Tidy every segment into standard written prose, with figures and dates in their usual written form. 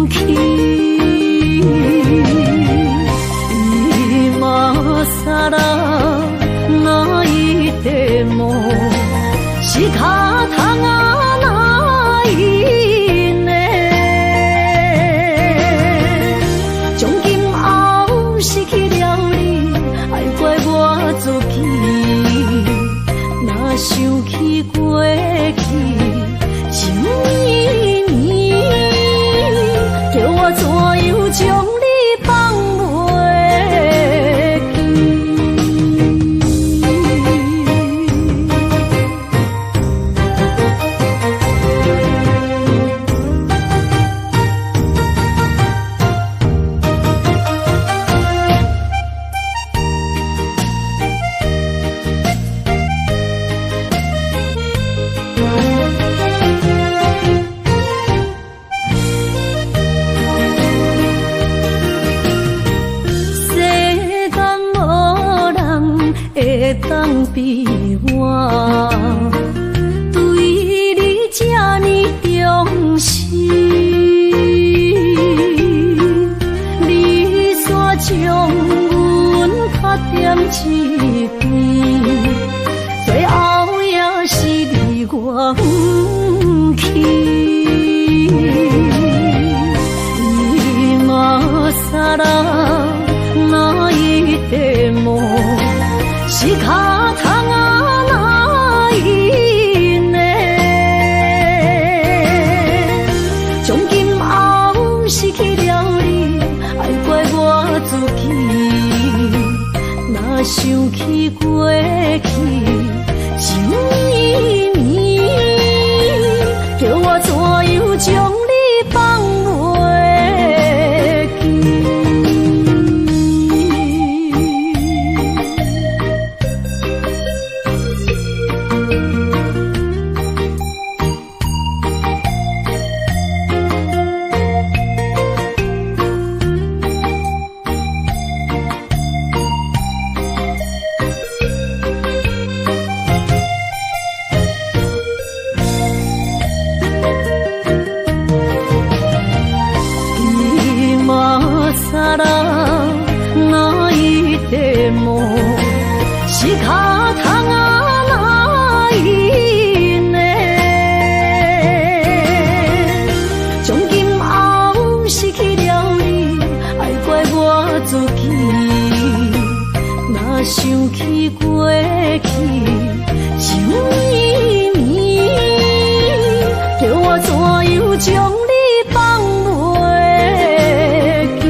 去，今さら泣いても仕方がないね。从今后失去了你，爱怪我自己，若想起过去，想你你，叫我怎样将你放袂记？当比我对你这呢重视，你煞将阮较点一边，最后也是离我不去。今さら泣いても仕方がないね。从今后失去了你，爱怪我自己，若想起过去，想你你，叫我怎样将你放袂记？さら泣いても仕方がないね。从今后失去了你，爱怪我自己，若想起过去，想你你，叫我怎样将你放袂记？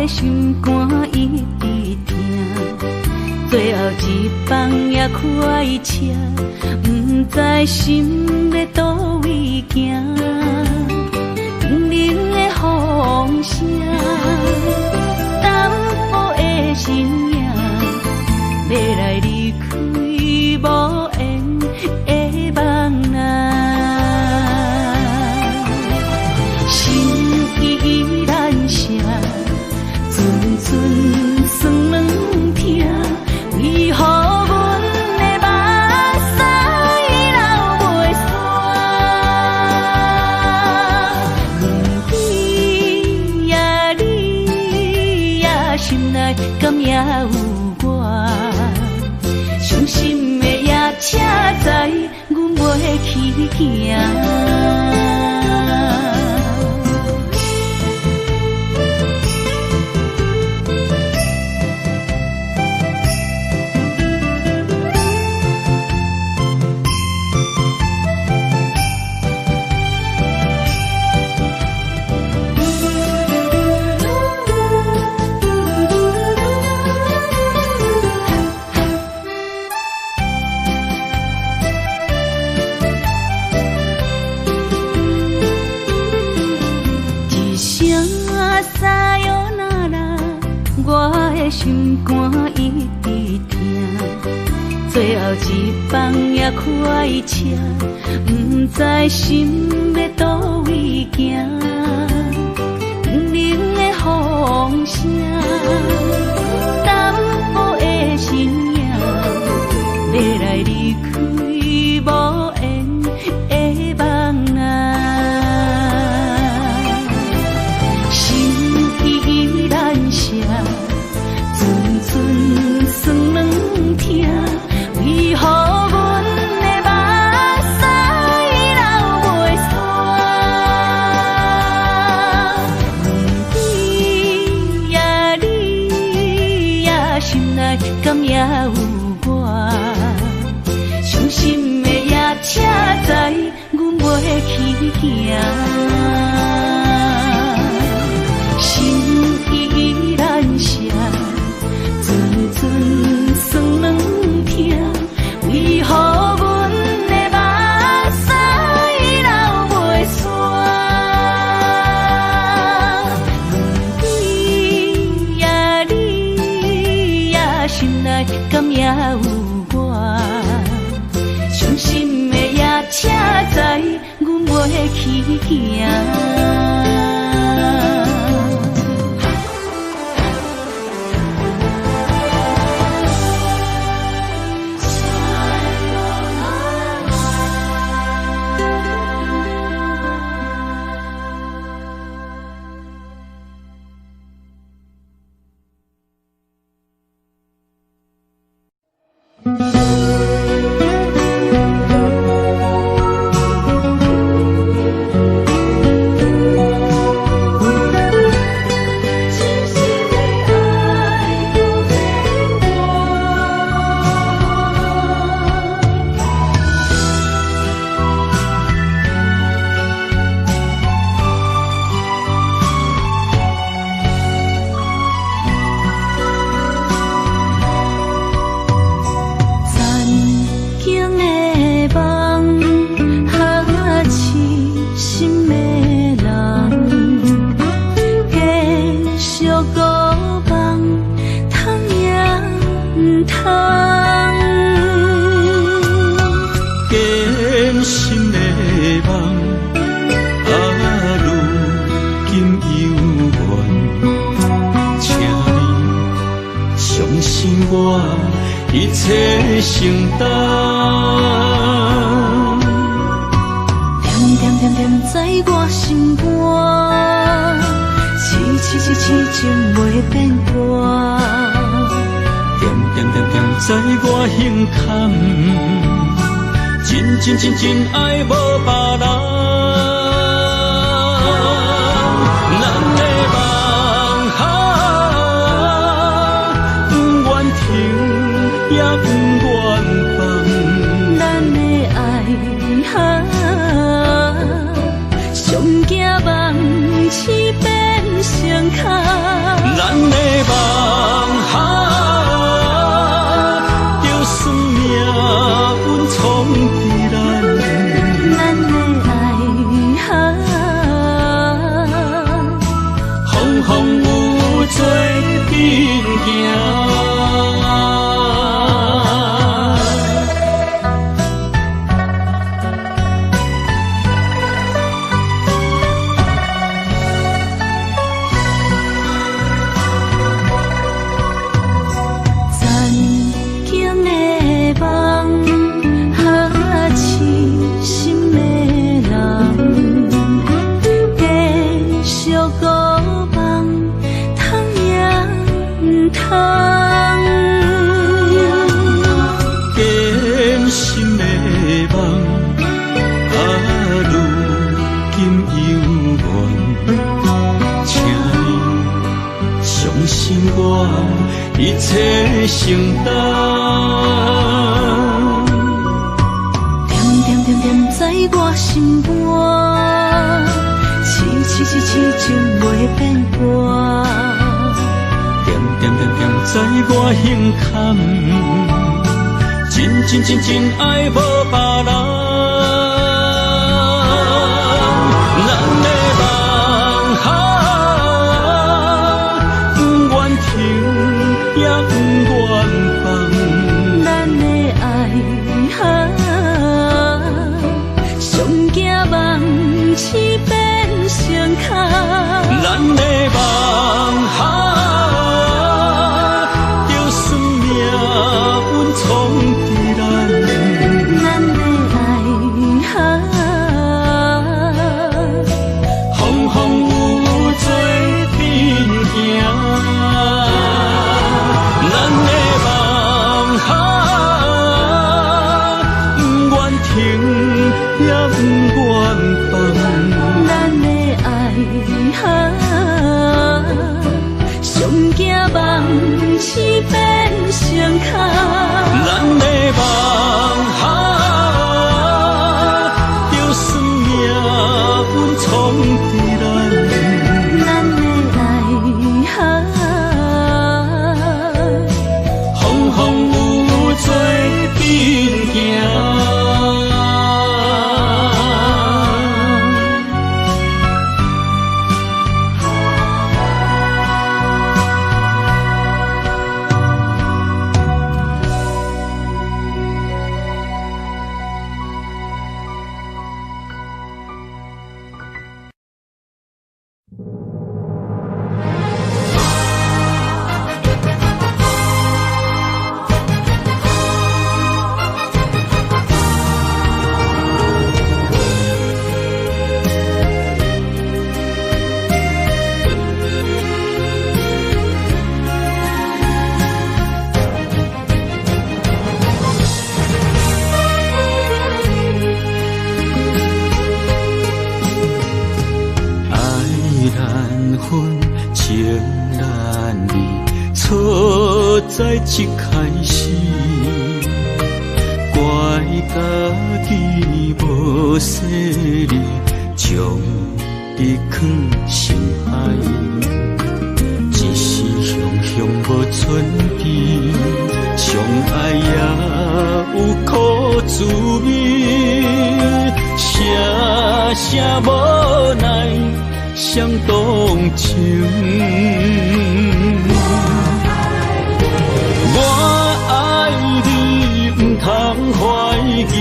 心肝一直疼，最后一放也开车，不知心要倒位行。冷冷的风声，淡薄的身影，要来离开无缘的梦啊，心依然舍。阵酸软疼，为何阮的目屎流袂煞？问你呀，你呀，心内敢也有我？伤心的夜车载，阮袂去行。心肝一直疼，最后一放也快车，不知心要倒位行，不能的风声，淡薄的身影，要来离开无缘的梦啊。算软疼，为何阮的目屎流袂煞？你呀你呀，心内敢也有我？伤心的夜车载，阮袂去行。心依然舍。算软疼，为何阮的目屎流袂煞？你呀你呀，心内敢也有我？伤心的夜车载，阮袂去行。一切承担，点点点点在我心肝，痴情袂变卦，点点点点在我胸坎，真爱无别人。也不愿放，咱的爱上惊梦痴变成空，咱的梦就算命运冲敌咱，咱的爱风风雨做阵行。一切承担，点点点点在我心肝，痴情袂变卦，点点点点在我胸坎，真爱无别人。咱的梦不愿停。上惊梦醒变成空，咱的梦就算命运闯伫咱，咱的爱风风雨雨做阵行。在一开始，怪家己无细腻，将你放心海，一时雄雄无存知，相爱也有苦滋味，声声无奈伤动情。我爱你，不通怀疑，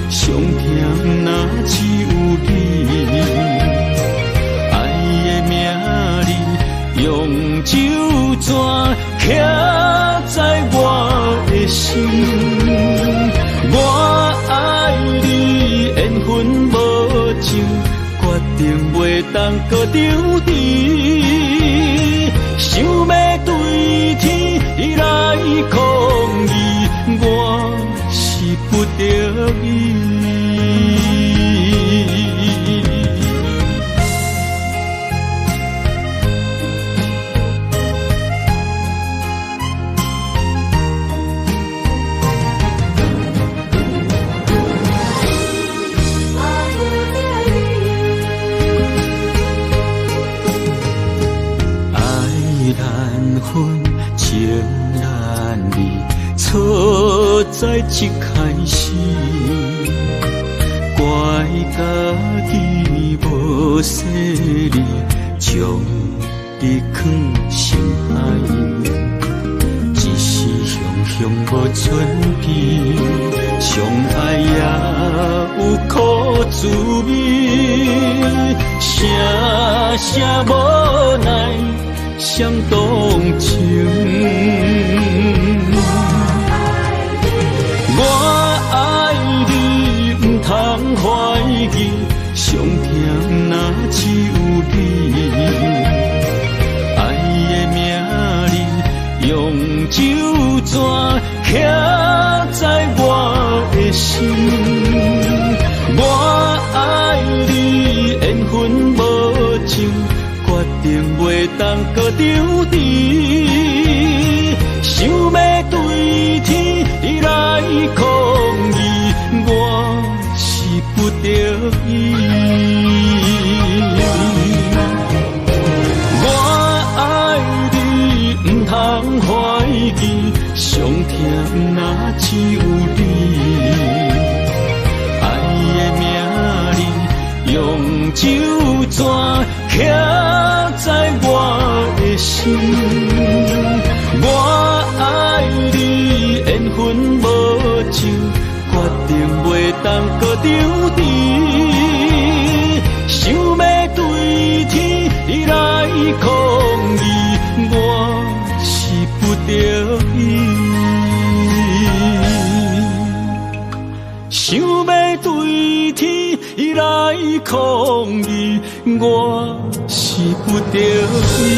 上疼若只有你。爱的名字用酒泉刻在我的心。我爱你，缘分无情，决定袂当搁丢你。想要对天来抗议，我是不得已。情难离，错在一开始，怪家己无细腻，将你放心海，一时雄雄无存知，相爱也有苦滋味，声声无奈伤动情。我爱你，不通怀疑，上疼若只有你。爱的名字用酒泉刻在我的心。我爱你，缘分无情，决定袂当搁丢你，想要对天来抗议，我是不得已。我爱你，不通怀疑，上疼若只有你。爱的名字用酒泉刻在我的心。我爱你，缘分无情，决定袂当搁丢你，想要对天来抗议，我是不得已。想要对天来抗议，我是不得已。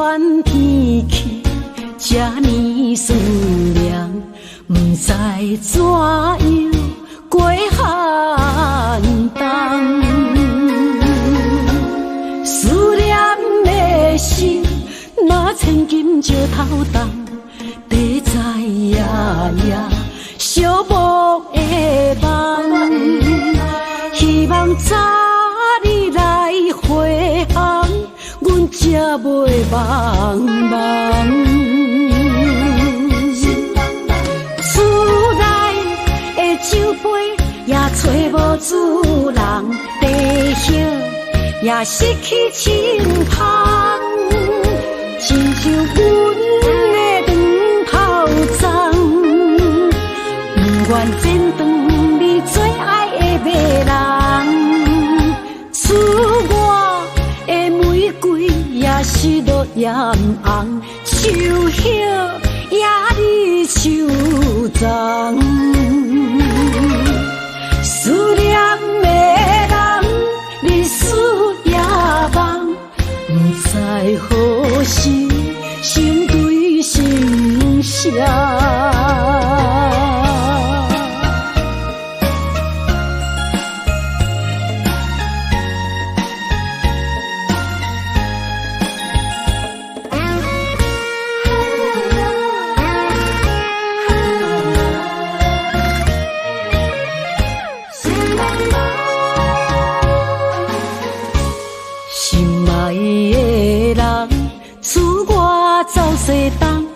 款天气这呢酸凉，不知怎样过寒冬。思念的心，若千金石头重，地在夜夜寂寞的梦。希望早日来回航，阮才袂茫茫。厝内的酒杯也找无主人，地叶也失去清芳，亲像阮的长头鬃，不愿剪断你最爱的迷人。厝外的玫瑰也是落艳红，秋叶也离秋丛。思念的人，日思夜梦，不知何时心对心声。走西东，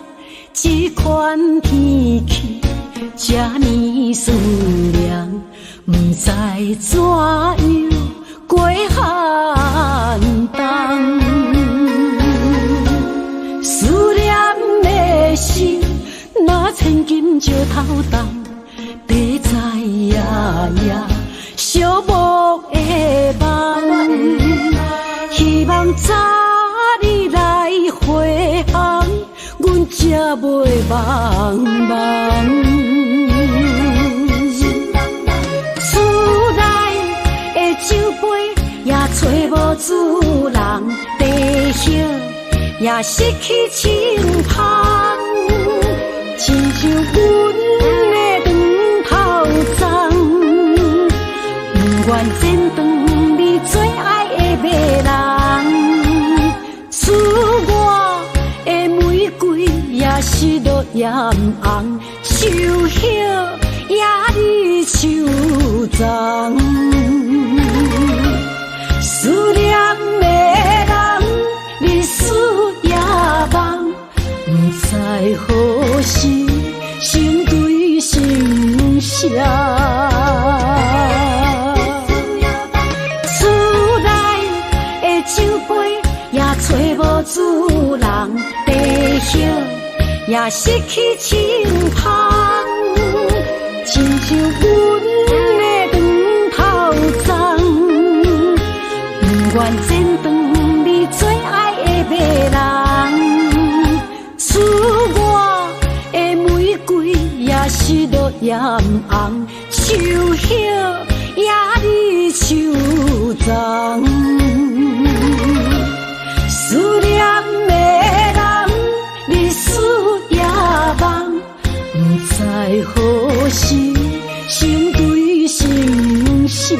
这款天气这呢酸凉，不知怎样过寒冬。思念的心，若千金石头重，地在夜夜寂寞的梦。希望早日来回航，阮才袂茫茫。厝内的酒杯也找无主人，地叶也失去清芳，亲像阮的长头鬃，不愿剪断你最爱的迷人。厝外的玫瑰也是落艳红，秋叶也离秋丛。思念的人，日思夜梦，不知何时心对心声。厝内的酒杯也找无主人，地叶也失去清芳，亲像阮的长头鬃，不愿剪断你最爱的迷人。厝外的玫瑰也是落艳红，秋叶也离秋丛。思念的人，日思夜梦，不知何时心对心声。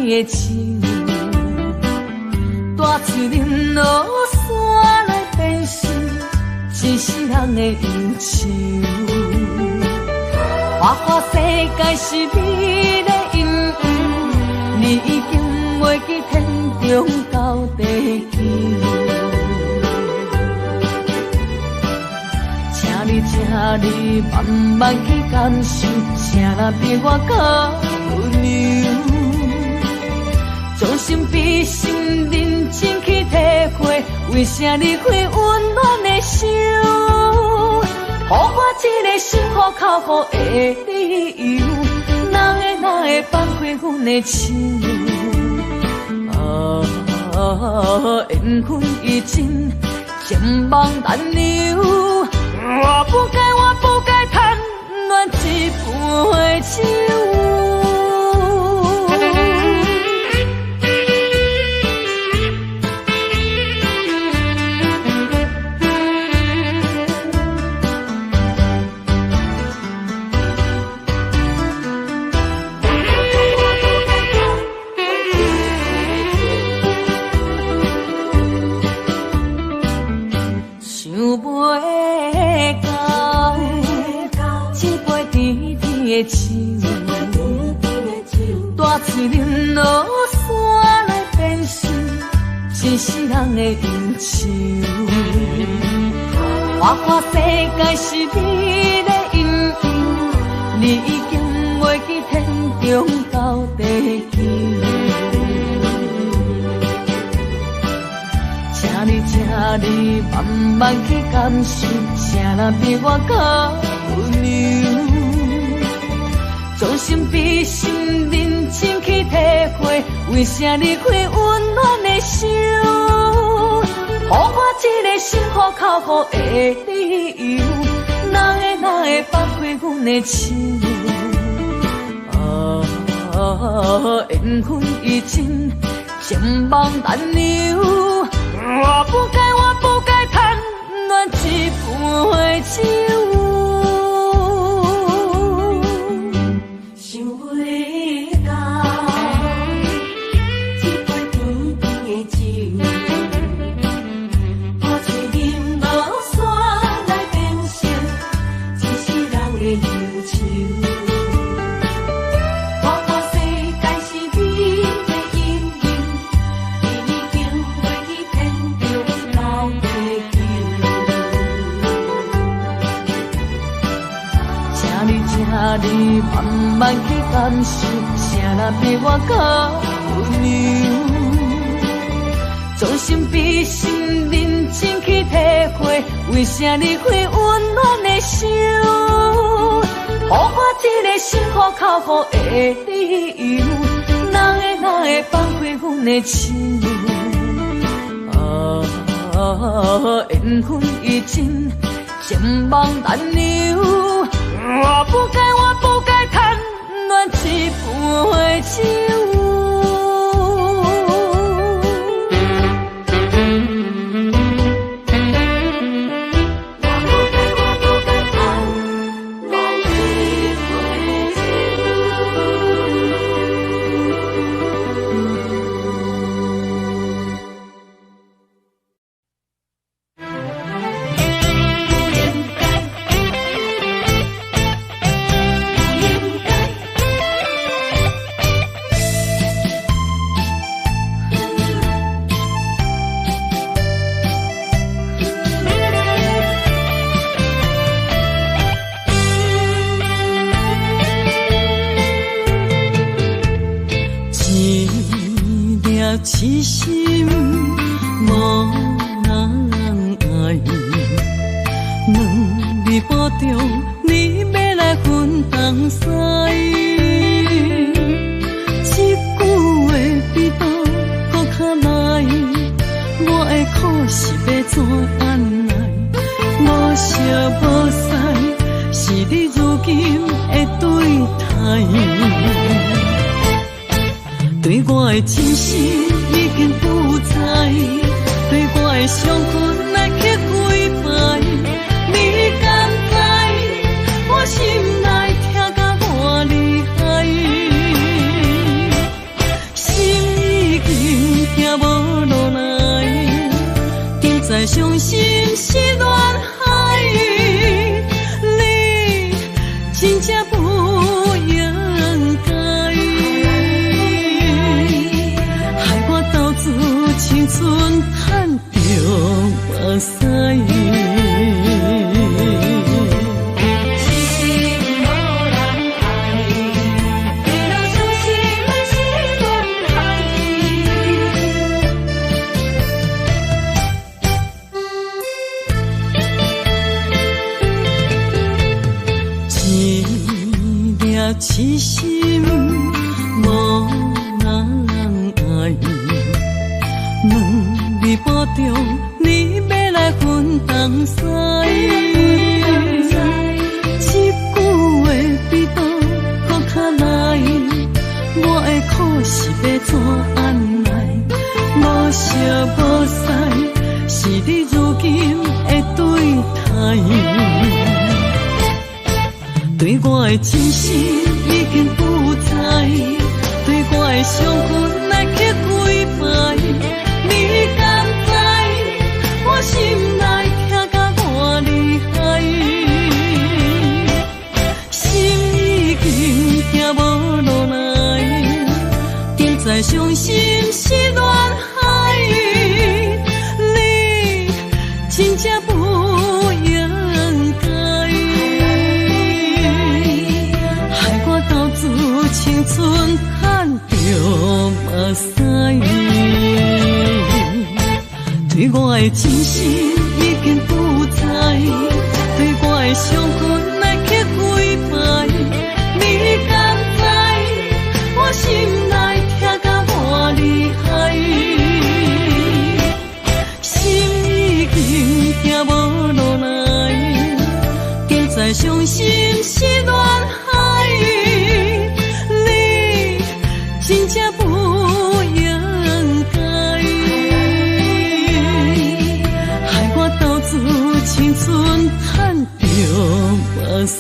的树，大树林落山来变成一世人的忧愁。花花世界是美的阴影，中到地球。请你慢慢去感受，谁人比我较温柔？将心比心，认真去体会，为啥你会温暖的手？予我一个心苦口苦的理由，哪会放开阮的手？缘分已尽，情梦难留。我不该贪恋一杯酒。大嘴忍落山来变成一世人的忧愁。我看世界是你的阴影，你已经袂记天中到地球。请你慢慢去感受，谁人比我较温柔？将心比心，认真去体会，为啥你会温暖的手？予我一个心苦口苦的理由，哪会放开阮的手？缘分已尽，情梦难留。我不该贪恋一杯酒。你慢慢去感受，谁人比我较温柔？将心比心，认真去体会，为啥你会温暖的手？予我一个心苦口苦的理由，哪会放开阮的手？缘分已尽，情梦难留。我不该贪恋一杯酒。痴心无人爱，两字保重，你要来分东西。一句话比刀搁较来，我的苦是要怎安来？无烧无屎，是你如今的对待。对我的真心已经不在，对我的伤痕来去几摆，你敢知我心内痛甲偌厉害？心已经行无落来，就再伤心是恋海，你真正不应该。痴心无人爱，两字波中你要来分东西。一句话比刀搁较来，我的苦是要怎安来？无舍无使，是你如今的对待。对我的真心已经不知，对我的伤痕来去几摆。你敢知我心内痛甲偌厉害？心已经行无路来，现在伤心是恋海。你真正不应该。青春叹着目屎，对我的真心已经不知，对我的伤痕来去几摆。你敢知我心内痛甲偌厉害？心已经行无路来，现在伤心是恋海。真正不应该，害我到处青春叹着目屎。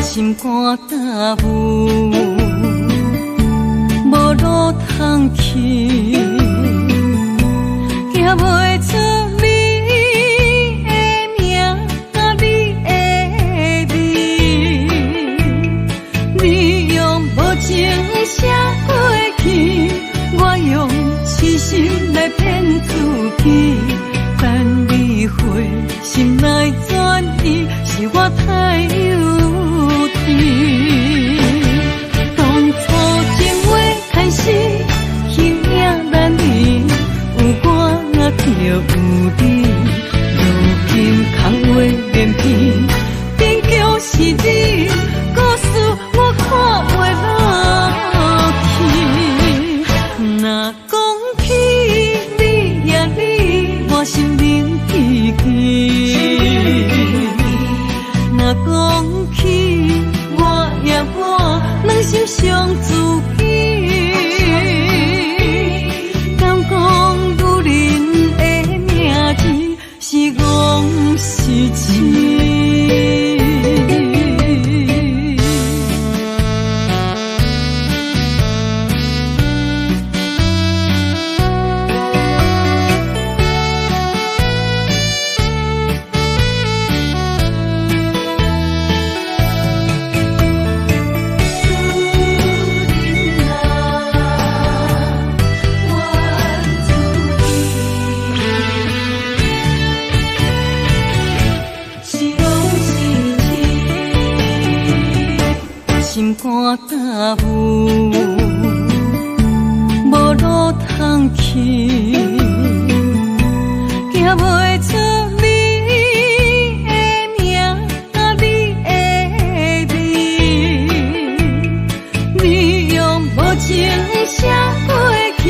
心肝大雾，无路通去，行袂出你的名甲你的字。你用无情写过去，我用痴心来骗自己。等你回心来转意，是我太幼稚。当初情话开始，轻影难离，有我心肝打舞，无路通去，行袂出你的名，你的字，你用无情写过去，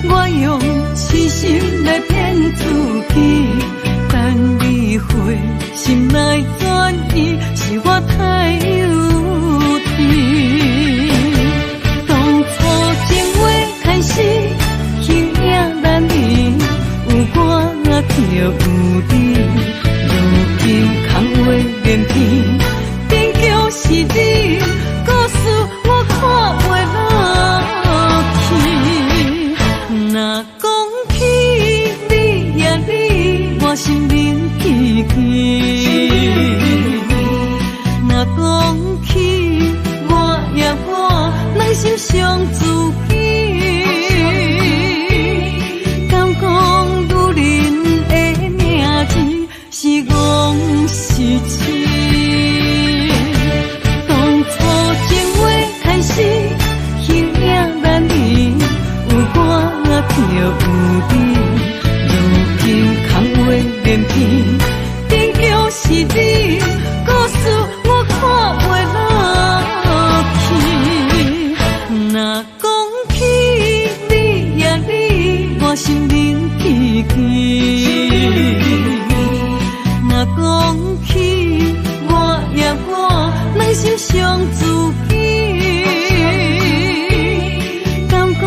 我用痴心来骗自己，等你回心来转意，是我太有甜。当初情话开始，轻影难离，有我就有你。如今空话连篇，边叫是你，故事我看袂落去。若讲起你呀你，我心灵奇奇。若讲起我呀我，内心伤自己。敢讲女人的名字是戆是痴？当初情话开始，轻影难离，有我就有你。如今空话连篇，边叫是你，故事我看袂落去。若讲起你呀你，我心灵奇奇。若讲起我呀我，内心伤自己。敢讲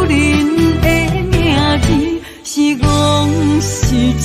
女人的名字是戆是痴？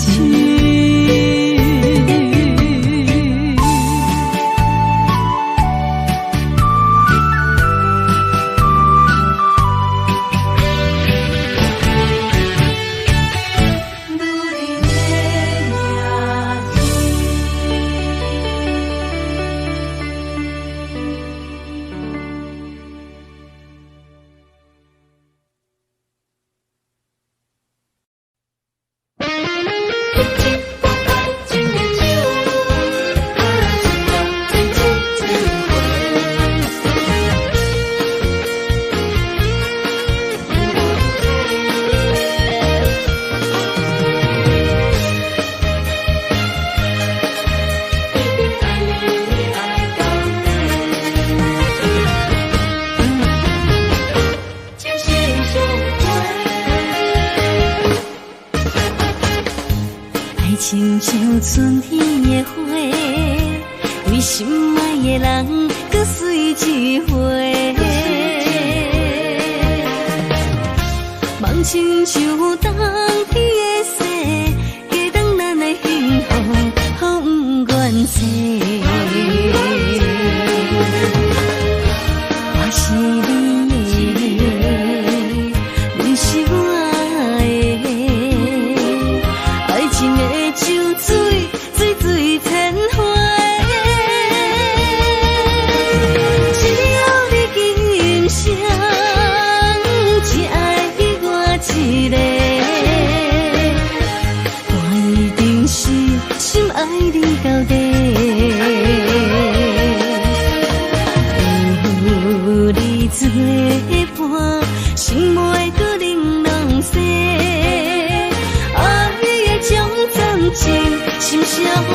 亲像春天的花，为心爱的人搁随一回。梦亲像冬天的雪，加长咱的幸福，予不愿切。我是你的，你是我的，爱情的酒水，水水千花。只要你今生，只爱我一个，我一定是心爱你到底。有你作伴，心袂搁玲珑色。爱的将暂停，心相陪。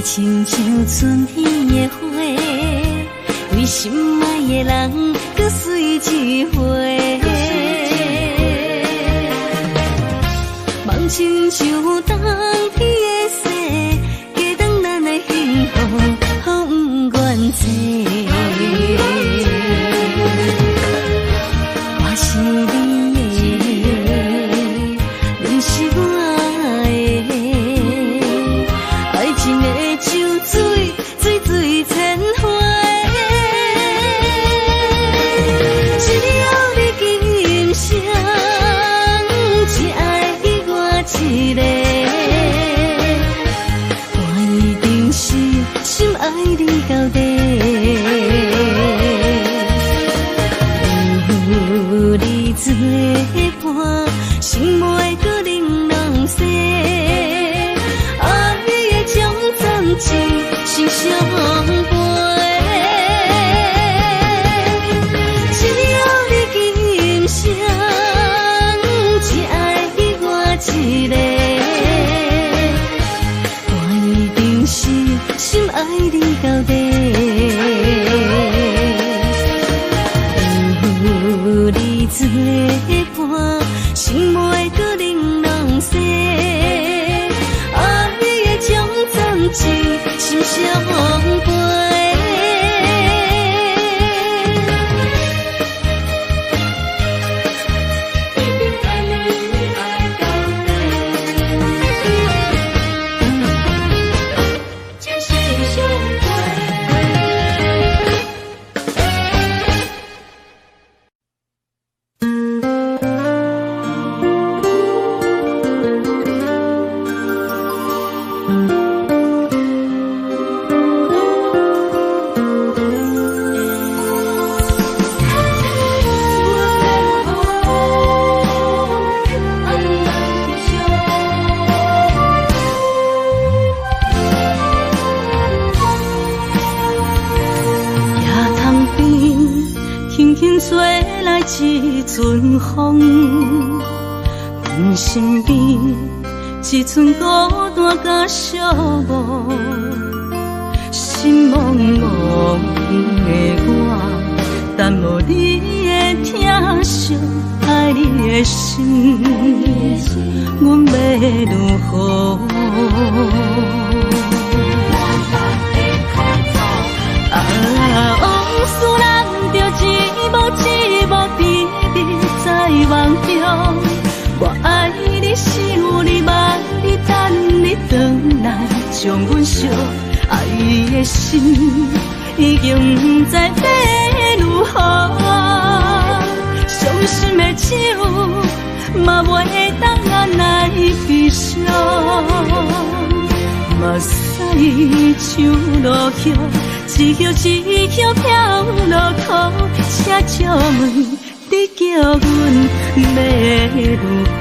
亲像春天的花，为心爱的人搁随一回。梦亲像冬天的雪，加长咱的幸福，予不愿切。我是你的，你是我的，爱情的个，我一定是心爱你到底。有你做伴，心袂搁冷人世，爱的种暂时心相伴。只要你今生只爱我一个，我一定是心爱你到底。有你做伴，心袂搁冷人世，爱的种暂时心相伴。一阵风，阮身边一寸孤单甲寂寞，心茫茫的我，等无你的疼惜，爱你的心，阮要如何？往事人着一幕一幕甜蜜在梦中，我爱你想你望你等你回来，将阮惜爱的心已经不知要如何，伤心的手嘛袂当按来悲伤，目屎像落雨。一叶一叶飘落雨，请借问你叫阮要如何？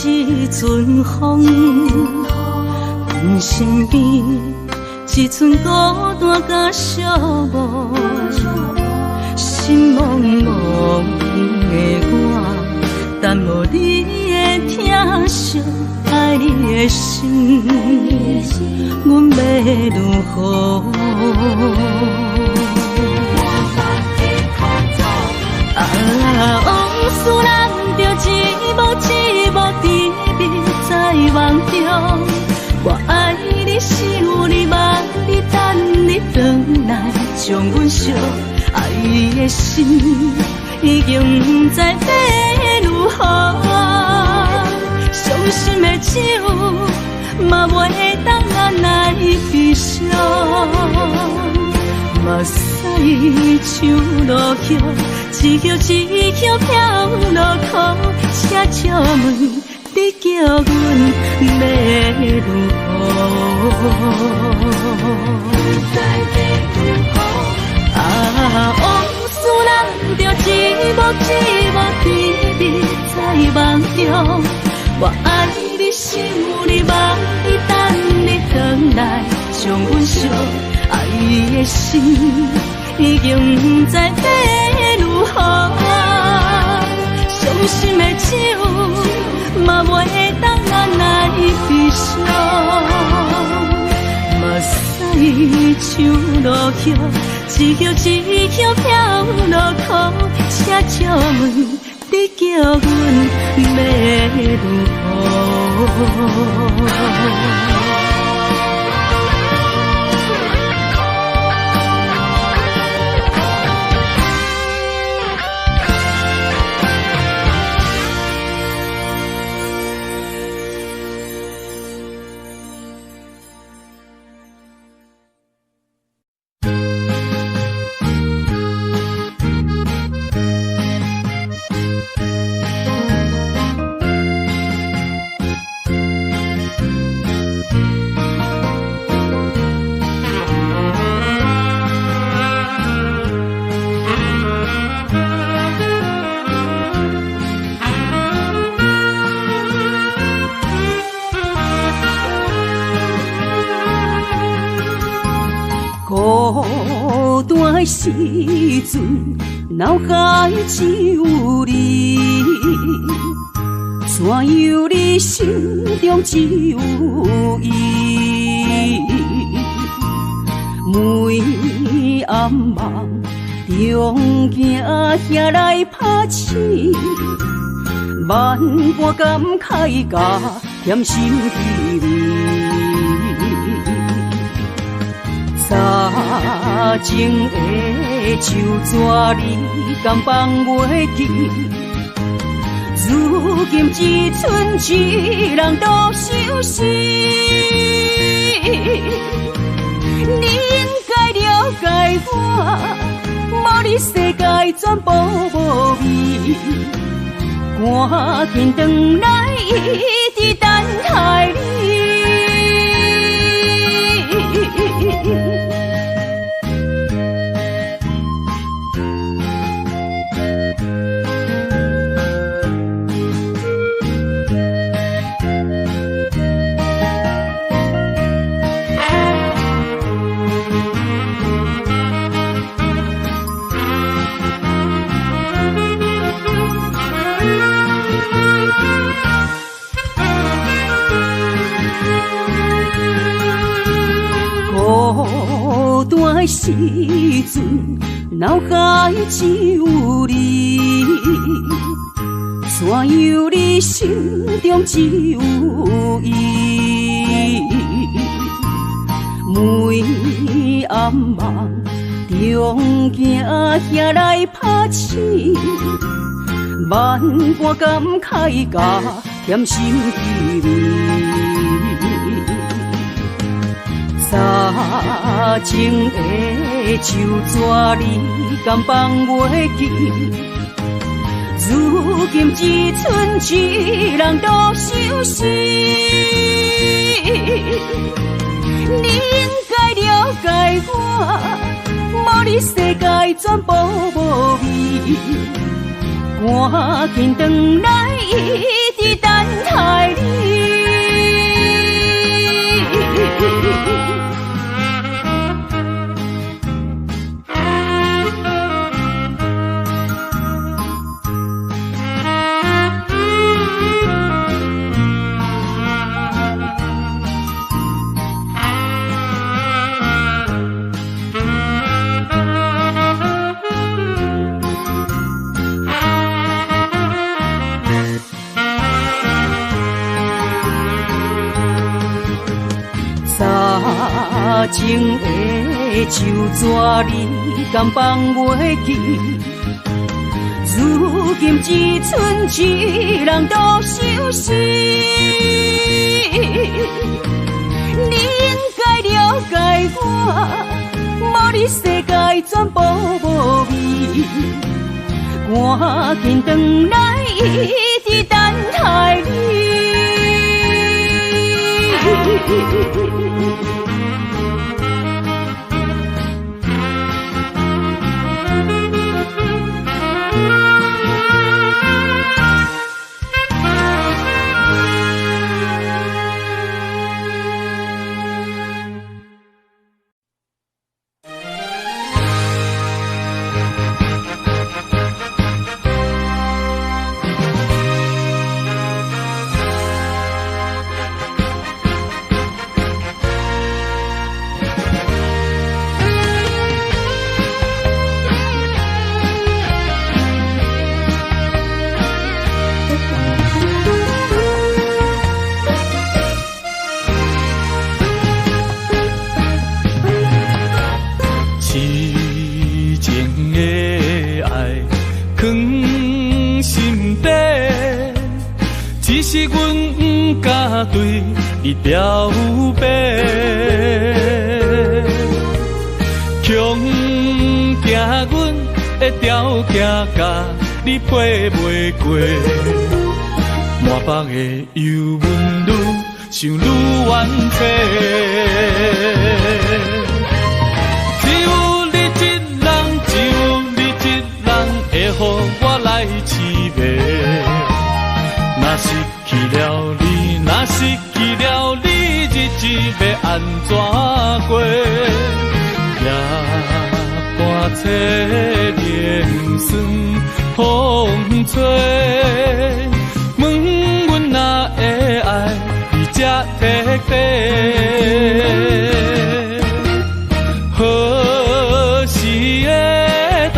一阵风，阮身边一寸孤单甲寂寞，心茫茫的我，等无你的疼惜，爱你的心，阮要如何？往事人着一幕一幕甜蜜在梦中，我爱你想你望你等你回来，将阮惜爱的心已经不知要如何，伤心的手嘛袂当按来悲伤，目屎像落雨。一叶一叶飘落雨，请借问你叫阮要如何？往事人着一幕一幕甜蜜在梦中，我爱你想你望你等你回来，将阮惜爱的心已经不知要如何，伤心的手嘛袂当按来悲伤，目屎像落雨，一叶一叶飘落雨，请借问你叫阮要如何？孤单的时阵，脑海只有你，怎样你心中只有伊？每暗梦中惊遐来拍醒，万般感慨甲添心凄味。早情的手纸你敢放袂记？如今只剩一人独相思。你应该了解我，无你世界全部无味。赶紧转来，一直等待你。孤单的时阵，脑海只有你，怎样你心中只有伊？每暗梦中惊遐来拍醒，万般感慨甲添心凄味。早情的手纸你敢放袂记？如今只剩一人独相思。你应该了解我，无你世界全部无味。赶紧转来，一直等待你。早情的手纸你敢放袂记？如今只剩一人独相思。你应该了解我，无你世界全部无味。赶紧转来，一直等待你。对你表白，强行阮的条件甲你配袂过，满腹的忧闷愈想愈怨气。只有你一人，只有你一人会予我来痴迷。若失去了你，若失去了你，日子要安怎过？夜半切连酸风吹，问阮哪会爱你这彻底？何时会当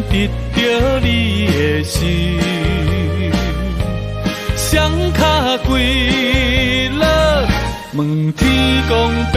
得到你的心？双脚跪落，问天公伯。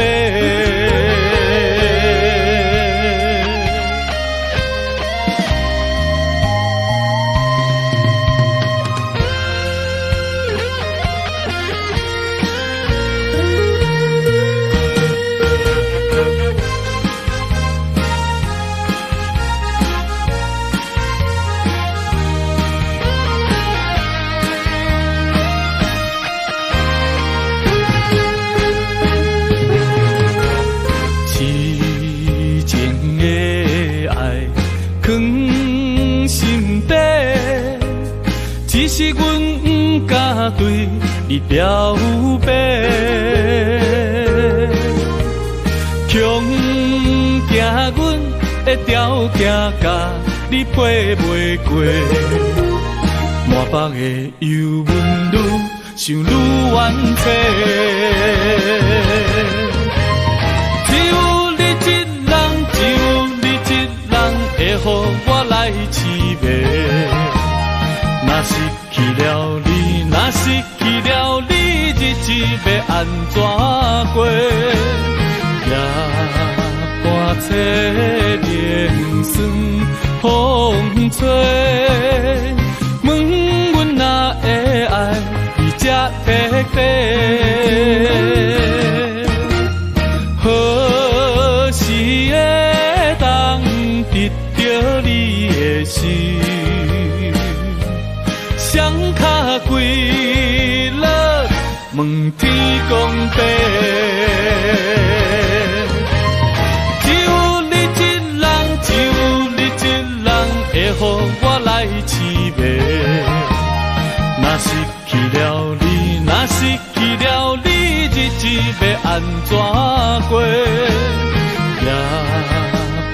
只是阮不敢对你表白，强行阮的条件甲你配袂过，满腹的忧闷愈想愈怨气。只有你一人，只有你一人会予我来痴迷。若失去了你，若失去了你，日子要安怎过？夜半切连酸风吹，问阮哪会爱你这彻底？何时会当得到你的心？双脚跪落，问天公伯。只有你一人，只有你一人会予我来痴迷。若失去了你，若失去了你，日子要安怎过？夜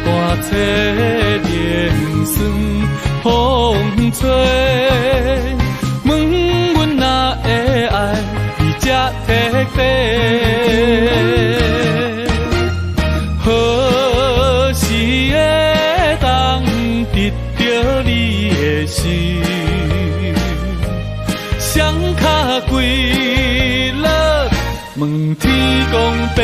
半切连酸风吹。问阮哪会爱你这彻底？何时会当得到你的心？双脚跪落，问天公伯。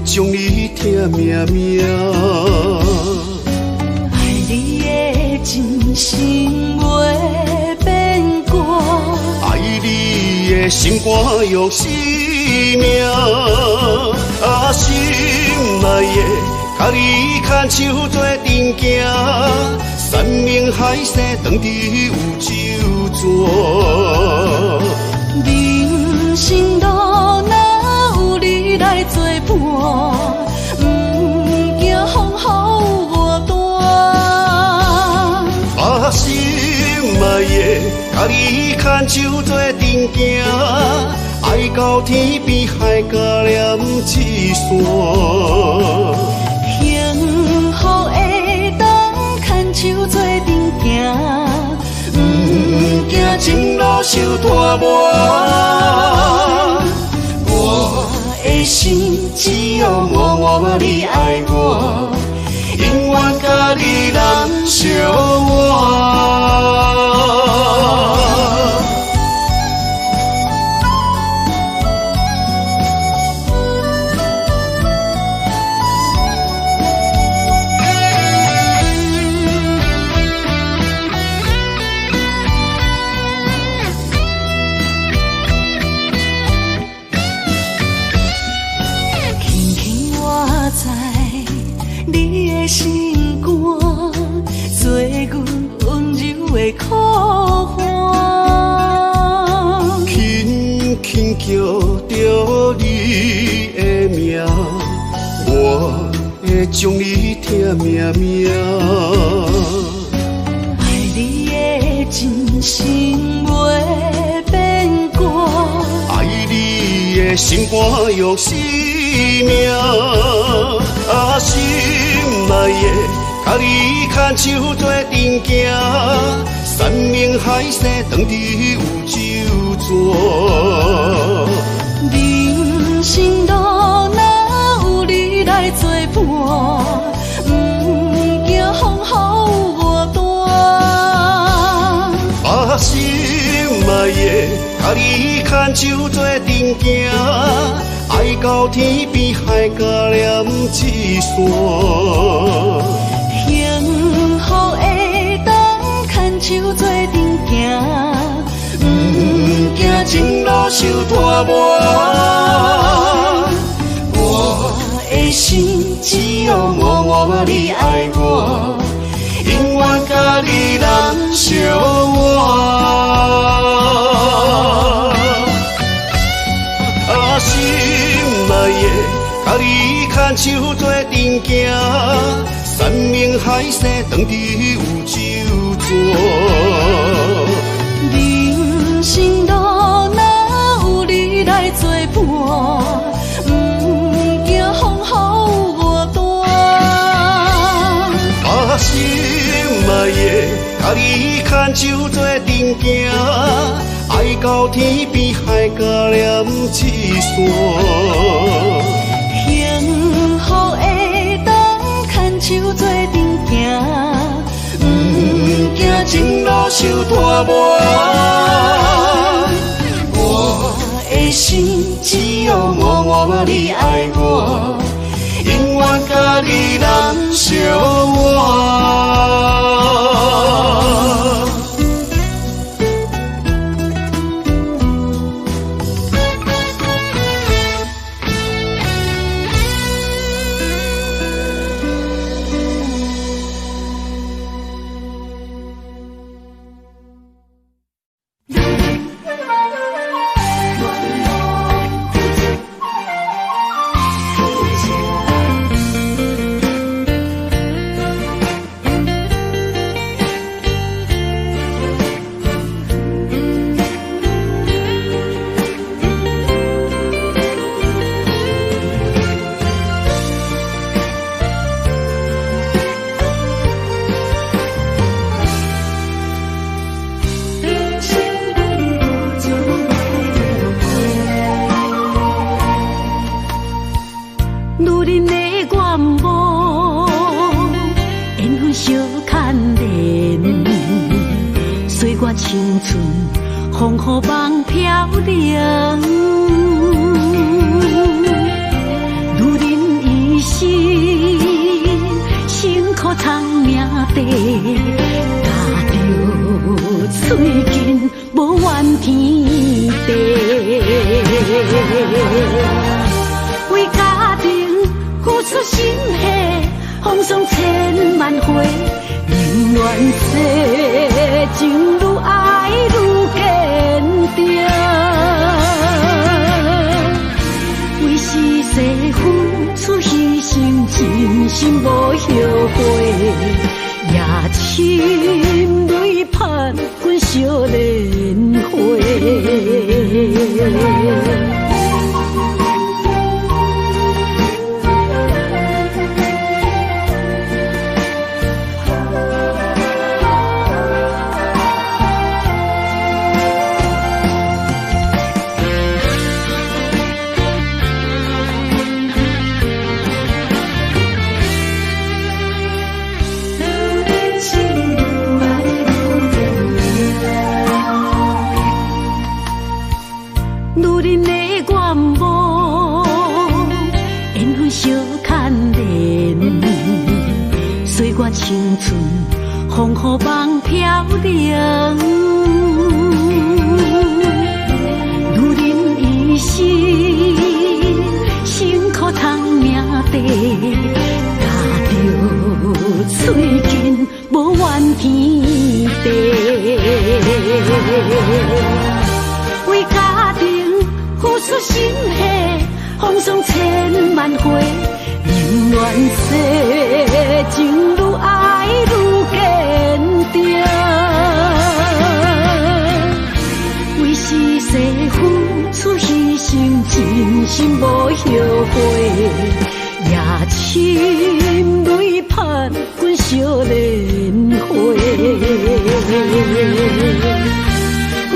将你疼命命，爱你的真心袂变卦，爱你的心肝用生命，啊心内的甲你牵手做阵行，山明海誓，当伫有周转。人生路哪有你来作伴，不惊风雨无端。把心爱的，甲你牵手做阵行，爱到天边海角连一线。幸福的当牵手做阵行，不惊前路受拖磨。我的心只有默默你爱我，永远甲你人相活。心肝做阮温柔的苦花，轻轻叫着你的名，我会将你听命命。爱你的真心袂变卦，爱你的心肝用生命。心爱的，甲你牵手做阵行，山明海誓，当伫有周转。人生路哪有你来作伴，不惊风雨无端。把心爱的，甲你牵手做阵行，爱到天边海角连一线。幸福的当牵手做阵行，不惊前路受拖磨。我的心只有默默你爱我，永远甲你人相活。心爱的，甲你牵手做阵行，山明海誓，当伫有周转。人生路哪有你来作伴，不惊风雨无端。把心爱的，甲你牵手做阵行，爱到天边海角连一线。幸福的当牵手做阵行，不惊前路受拖磨。我的心只有默默你爱我，永远甲你人相活。青春风雨梦飘零，女人一生辛苦藏命地，踏着嘴筋无怨天地，为家庭付出心血，风霜千万回。永远世情愈爱愈坚定，为是世付出牺牲，真心无后悔，也深泪盼阮少年花。青春风雨梦飘零，女人一生辛苦通命地，踏着嘴筋无怨天地，为家庭付出心血，风霜千万回。永远世情愈爱愈坚定，为是世付出牺牲，真心无后悔，也深泪盼阮少年花。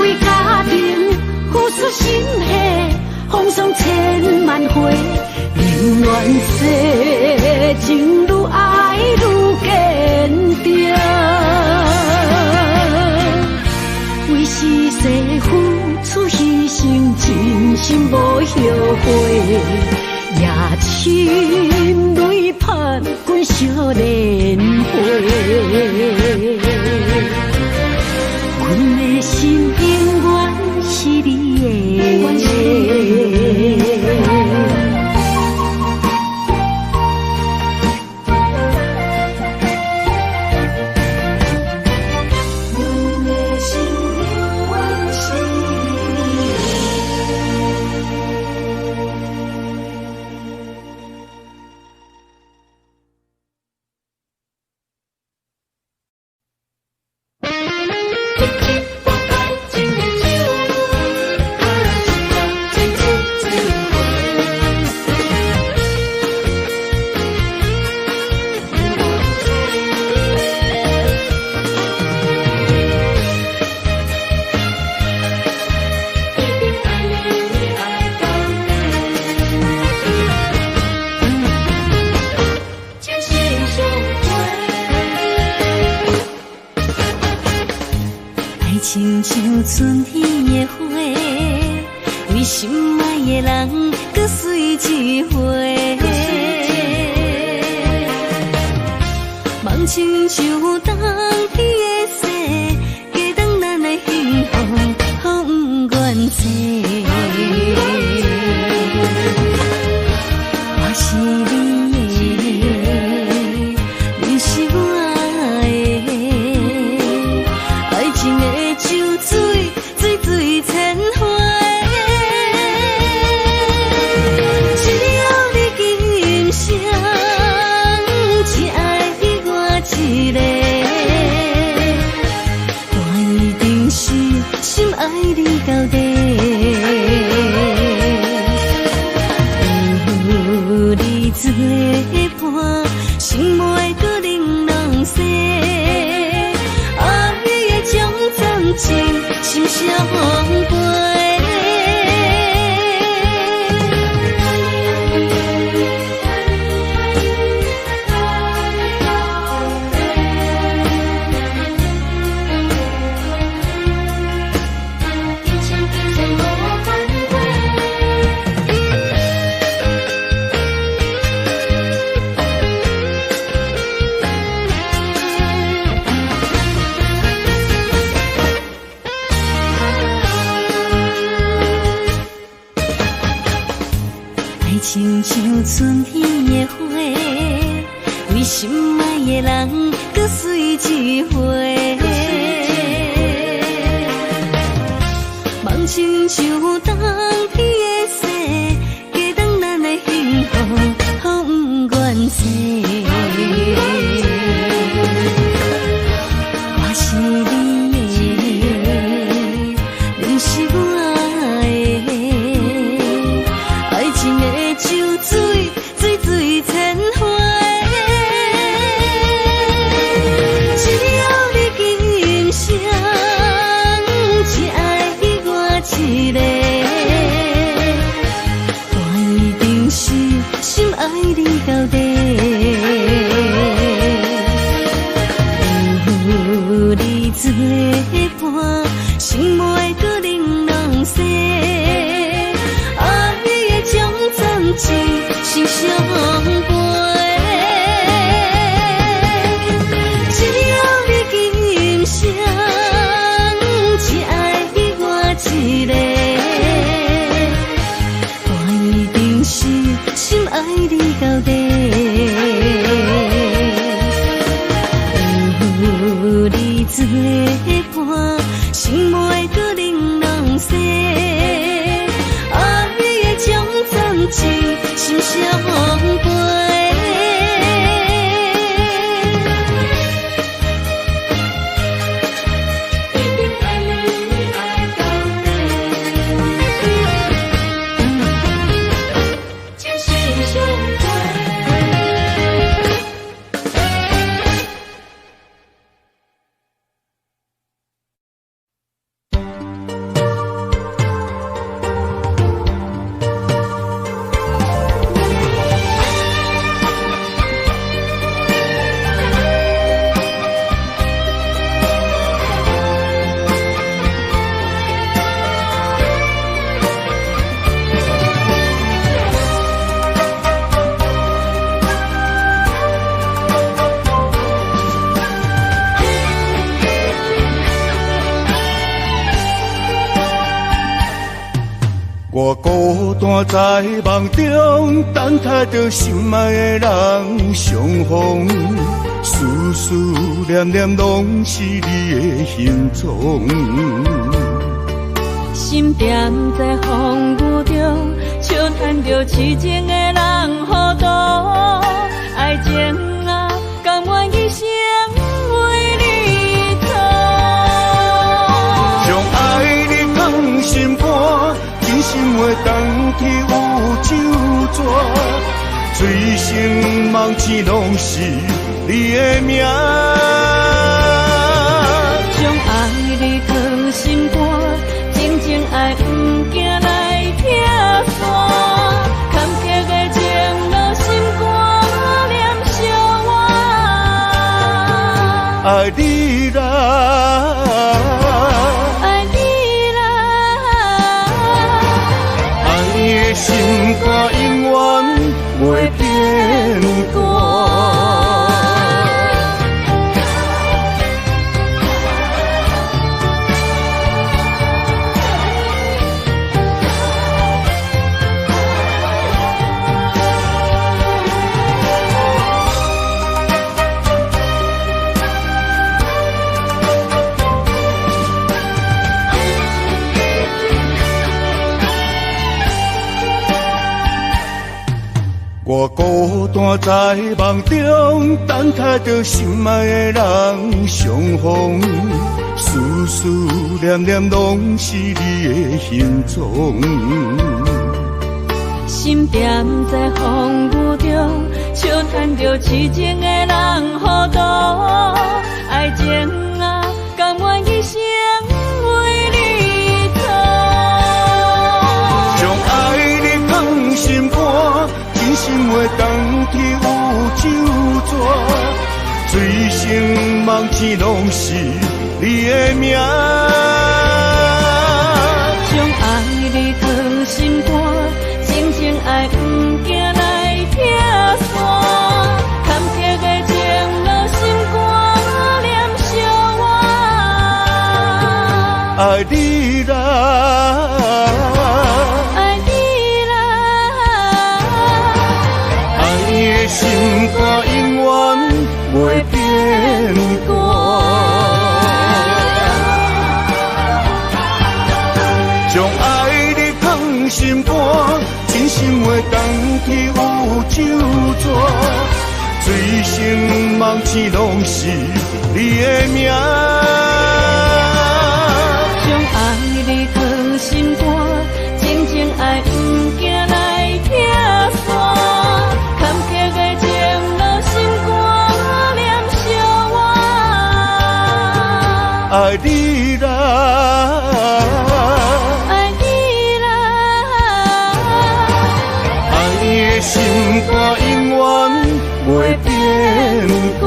为家庭付出心血，风霜千万回。永远世情愈爱愈坚定，为是世付出牺牲，真心无后悔，也深泪盼阮少年花。阮的心永远是你的。亲像春天的花，为心爱的人，搁水一回。梦亲像冬天的雪，加重咱的幸福，予不愿切。我是你的，你是我的，爱情的酒水，水水千回。只要你今生只爱我一个，我一定是心爱你到底。有你作伴，心袂搁玲珑色。爱的将暂停，心相陪。亲像春天的花，为心爱的人。搁随一回。梦亲像冬天的雪，加重咱的幸福，风不愿洗。我是你的，你是我的，爱情的酒水，水水千回。只要你今生只爱我一个，我一定是心爱你到底。有你作伴，心袂搁玲珑洗。爱的种暂时是相陪。只要你今生只爱我一个，我一定是心爱你到底。有你作伴，心袂搁玲珑洗。爱的种暂时心相陪。我孤单在梦中，等待着心爱的人相逢，思思念念拢是你的形状。心踮在风雨中，笑叹着痴情的人糊涂，爱情啊，甘愿一生为你错。将爱你放心肝。真心话当去有酒泉，醉生梦醒拢是你的名。将爱你放心肝，真情爱不惊来拆散，坎坷的情落心肝念相偎。爱你啦。心肝永远袂变卦。我孤单在梦中，等待着心爱的人相逢，思思念念拢是你的形状。心踮在风雨中，笑叹着痴情的人糊涂，爱情啊，甘愿一生为你错。将爱你放心肝。真心话当去有酒泉，醉生梦醒拢是你的名。将爱你放心肝，真情爱不惊来拆散，坎坷的情落心肝念相偎。爱你啦。心肝永远袂变心肝，真心话当天有酒泉，醉生梦醒拢是你的名。将爱你藏心肝，真情爱不惊来拆散，坎坷的情路心肝念相偎。爱你啦，爱你啦，爱你的心肝永远袂变卦。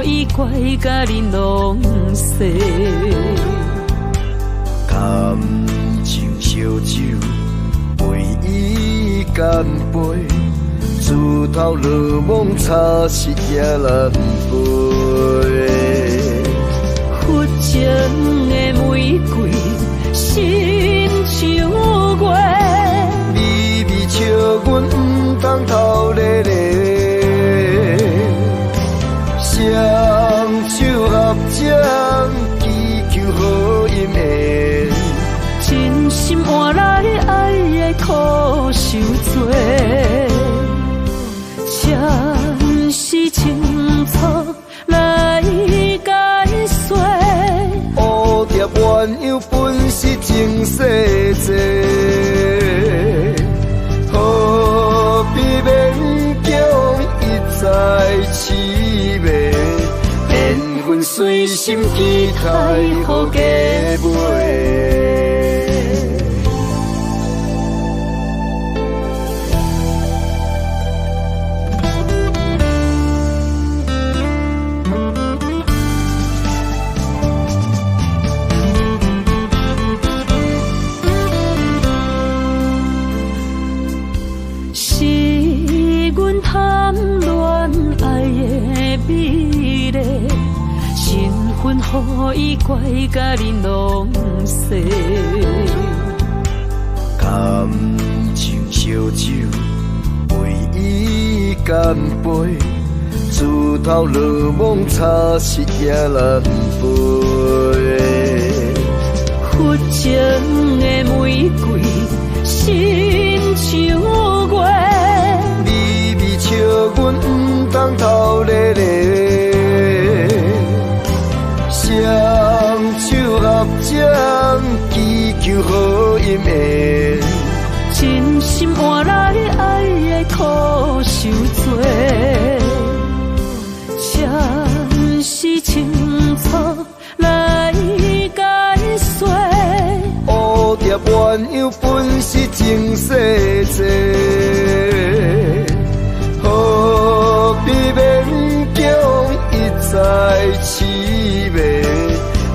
予伊怪甲恁拢细，感情烧酒，为伊干杯，自头落梦差是也难背。佛情的玫瑰，心像月，微微笑阮毋通偷咧咧。双手合掌，祈求好姻缘。真心换来爱的苦受罪，前世清楚来解说。蝴蝶鸳鸯本是情世债，何必勉强一再痴迷？缘分随心期待，予加倍。予伊怪甲恁拢细，感情烧酒，为伊干杯，自头落梦差是也难背。佛情的玫瑰，心像月，微微笑阮毋通偷咧咧。双手合掌，祈求好姻缘。真心换来爱的苦受罪，前世清楚来解说。蝴蝶鸳鸯本是情世债，何必勉强一再痴迷？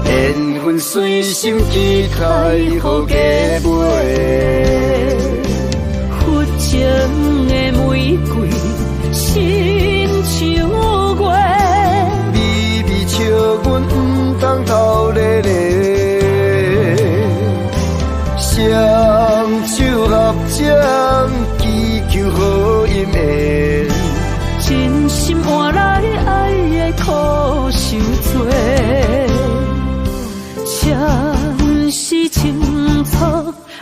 缘分随心期待，予加倍。佛情的玫瑰，心像月，微微笑阮毋通偷咧咧。双手合掌，祈求好姻缘。真心换来爱的苦受罪，前世清楚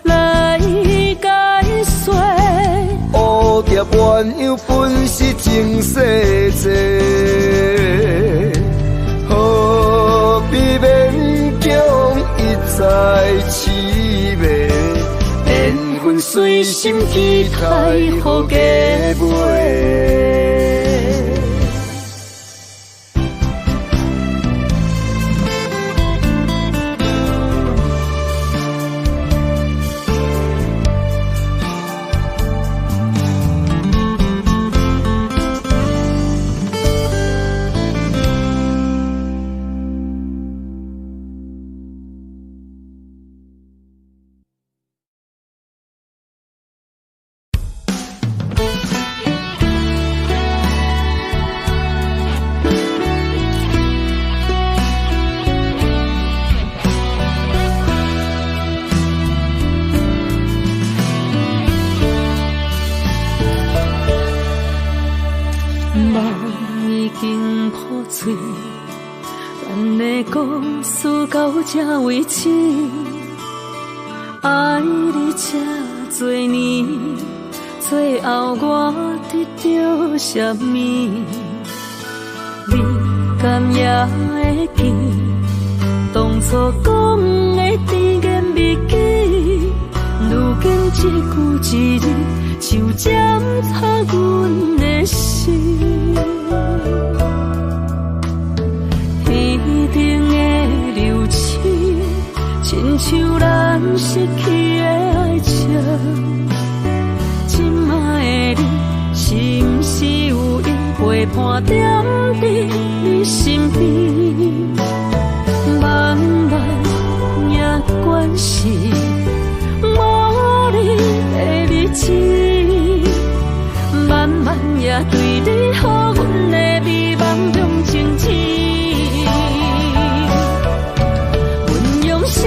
来解说。蝴蝶鸳鸯本是情世债，何必勉强一再痴迷？缘分随心期待，予加倍。嘴，咱的故事到这为止。爱你这多年，最后我得到什么？你敢也会记，当初讲的甜言蜜语，如今一句一字，就检查阮的心。天顶的流星，亲像咱失去的爱情。今摆的你，是毋是有意陪伴踮伫你身边？万万也关系无你的日子，万万也对你好，阮的美梦中情痴。阮用生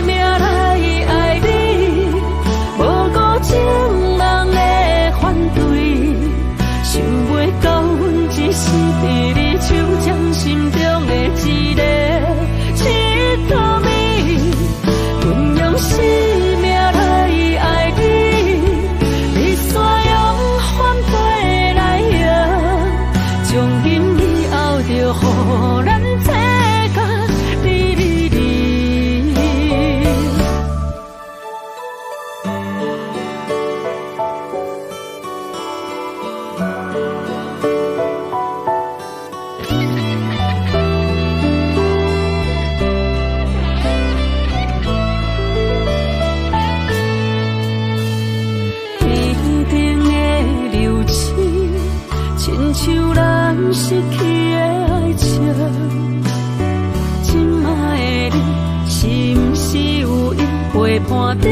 命来爱你，无顾情人的反对，想袂到阮一时伫你手掌心中的一个佚佗美。阮用生命来爱你，你煞用反背来用，从今以后就予咱这个你。天顶的流星，亲像咱失去的爱情。今摆的你，是毋是有意陪伴踮